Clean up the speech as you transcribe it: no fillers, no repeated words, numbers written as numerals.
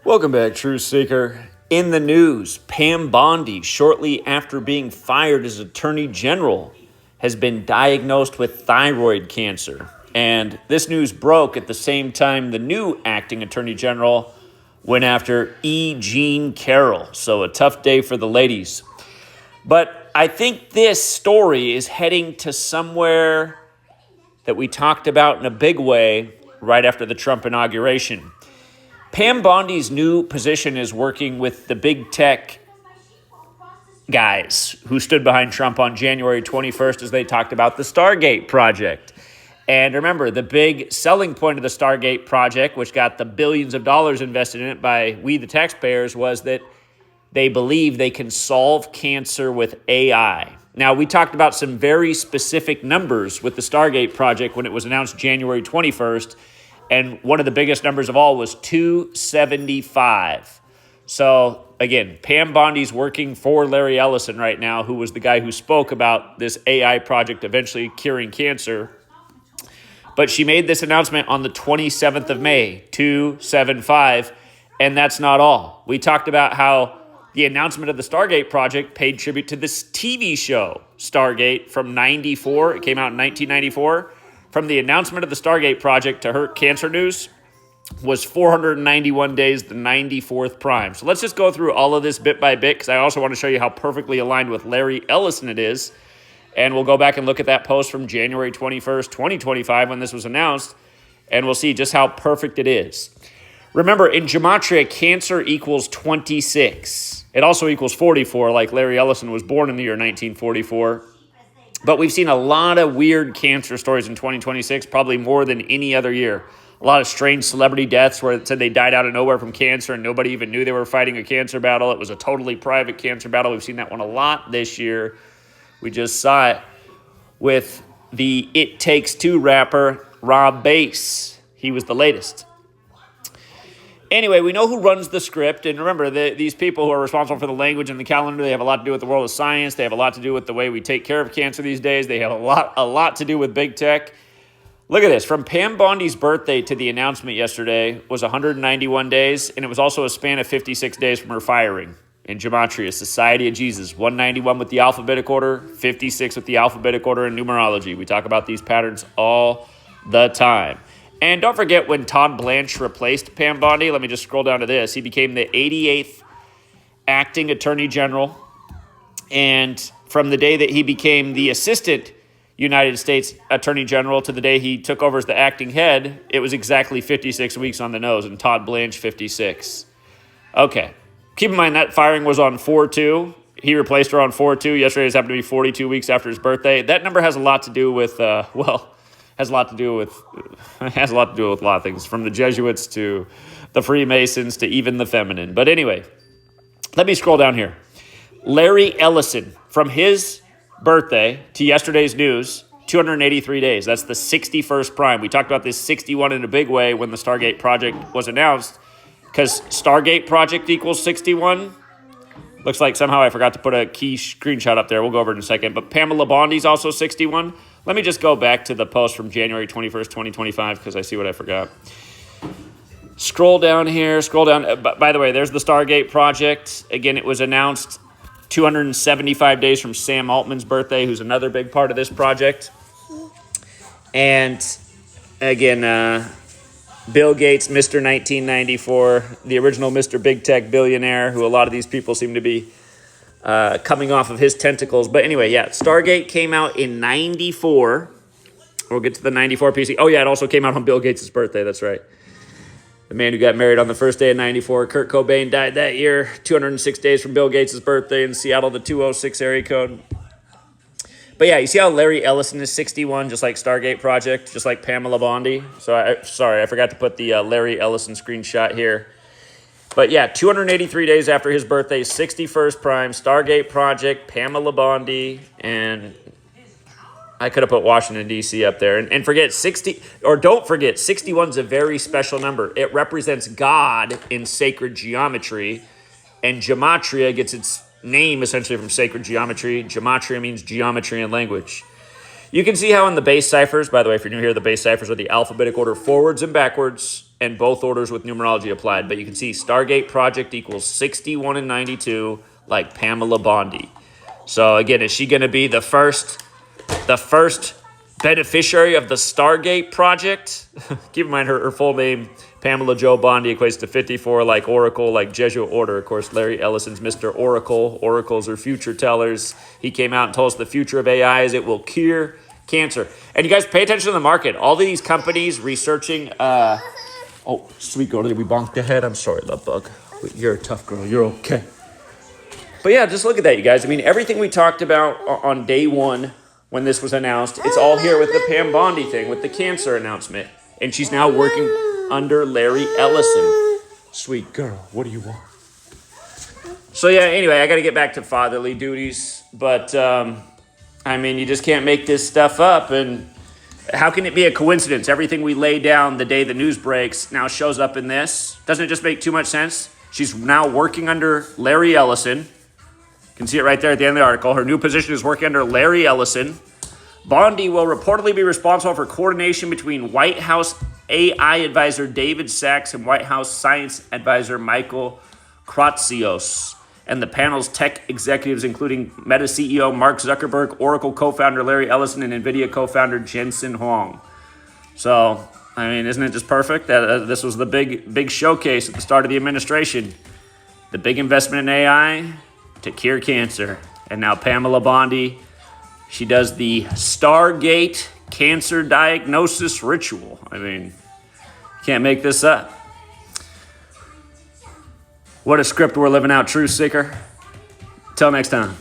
Welcome back, Truth Seeker. In the news, Pam Bondi, shortly after being fired as Attorney General, has been diagnosed with thyroid cancer. And this news broke at the same time the new acting Attorney General went after E. Jean Carroll. So a tough day for the ladies. But I think this story is heading to somewhere that we talked about in a big way right after the Trump inauguration. Pam Bondi's new position is working with the big tech guys who stood behind Trump on January 21st as they talked about the Stargate Project. And remember, the big selling point of the Stargate Project, which got the billions of dollars invested in it by we the taxpayers, was that they believe they can solve cancer with AI. Now, we talked about some very specific numbers with the Stargate Project when it was announced January 21st. And one of the biggest numbers of all was 275. So, again, Pam Bondi's working for Larry Ellison right now, who was the guy who spoke about this AI project eventually curing cancer. But she made this announcement on the 27th of May, 275, and that's not all. We talked about how the announcement of the Stargate Project paid tribute to this TV show, Stargate, from 94. It came out in 1994. From the announcement of the Stargate Project to her cancer news was 491 days, the 94th prime. So let's just go through all of this bit by bit, because I also want to show you how perfectly aligned with Larry Ellison it is. And we'll go back and look at that post from January 21st, 2025, when this was announced, and we'll see just how perfect it is. Remember, in Gematria, cancer equals 26. It also equals 44, like Larry Ellison was born in the year 1944. But we've seen a lot of weird cancer stories in 2026, probably more than any other year. A lot of strange celebrity deaths where it said they died out of nowhere from cancer and nobody even knew they were fighting a cancer battle. It was a totally private cancer battle. We've seen that one a lot this year. We just saw it with the It Takes Two rapper, Rob Bass. He was the latest. Anyway, we know who runs the script, and remember, these people who are responsible for the language and the calendar, they have a lot to do with the world of science. They have a lot to do with the way we take care of cancer these days. They have a lot to do with big tech. Look at this. From Pam Bondi's birthday to the announcement yesterday was 191 days, and it was also a span of 56 days from her firing. In Gematria, Society of Jesus, 191 with the alphabetic order, 56 with the alphabetic order in numerology. We talk about these patterns all the time. And don't forget when Todd Blanche replaced Pam Bondi, let me just scroll down to this. He became the 88th acting Attorney General. And from the day that he became the Assistant United States Attorney General to the day he took over as the acting head, it was exactly 56 weeks on the nose, and Todd Blanche 56. Okay. Keep in mind that firing was on 4/2. He replaced her on 4/2. Yesterday just happened to be 42 weeks after his birthday. That number has a lot to do with, has a lot to do with a lot of things, from the Jesuits to the Freemasons to even the feminine. But anyway, let me scroll down here. Larry Ellison, from his birthday to yesterday's news, 283 days. That's the 61st prime. We talked about this 61 in a big way when the Stargate Project was announced, because Stargate Project equals 61. Looks like somehow I forgot to put a key screenshot up there. We'll go over it in a second. But Pamela Bondi's also 61. Let me just go back to the post from January 21st, 2025, because I see what I forgot. Scroll down here. Scroll down. By the way, there's the Stargate Project. Again, it was announced 275 days from Sam Altman's birthday, who's another big part of this project. And again, Bill Gates, Mr. 1994, the original Mr. Big Tech billionaire, who a lot of these people seem to be coming off of his tentacles. But anyway, yeah, Stargate came out in 94. We'll get to the 94 PC. Oh, yeah, it also came out on Bill Gates' birthday. That's right. The man who got married on the first day of 94, Kurt Cobain, died that year. 206 days from Bill Gates' birthday in Seattle, the 206 area code. But yeah, you see how Larry Ellison is 61, just like Stargate Project, just like Pamela Bondi. So I forgot to put the Larry Ellison screenshot here. But yeah, 283 days after his birthday, 61st prime, Stargate Project, Pamela Bondi, and I could have put Washington, D.C. up there. And don't forget, 61 is a very special number. It represents God in sacred geometry, and Gematria gets its name essentially from sacred geometry. Gematria means geometry and language. You can see how in the base ciphers, by the way, if you're new here, the base ciphers are the alphabetic order forwards and backwards. and both orders with numerology applied. But you can see Stargate Project equals 61 and 92, like Pamela Bondi. So again, is she going to be the first beneficiary of the Stargate Project? Keep in mind her full name, Pamela Jo Bondi, equates to 54, like Oracle, like Jesuit order. Of course, Larry Ellison's Mr. Oracle. Oracles are future tellers. He came out and told us the future of AI is it will cure cancer. And you guys pay attention to the market. All of these companies researching... oh, sweet girl, did we bonk the head? I'm sorry, love bug. You're a tough girl. You're okay. But yeah, just look at that, you guys. I mean, everything we talked about on day one when this was announced, it's all here with the Pam Bondi thing, with the cancer announcement. And she's now working under Larry Ellison. Sweet girl, what do you want? So yeah, anyway, I got to get back to fatherly duties. But, I mean, you just can't make this stuff up. And how can it be a coincidence? Everything we lay down the day the news breaks now shows up in this. Doesn't it just make too much sense? She's now working under Larry Ellison. You can see it right there at the end of the article. Her new position is working under Larry Ellison. Bondi will reportedly be responsible for coordination between White House AI advisor David Sachs and White House science advisor Michael Kratsios, and the panel's tech executives, including Meta CEO Mark Zuckerberg, Oracle co-founder Larry Ellison, and NVIDIA co-founder Jensen Huang. So, I mean, isn't it just perfect that this was the big showcase at the start of the administration? The big investment in AI to cure cancer. And now Pamela Bondi, she does the Stargate cancer diagnosis ritual. I mean, you can't make this up. What a script we're living out, Truth Seeker. Till next time.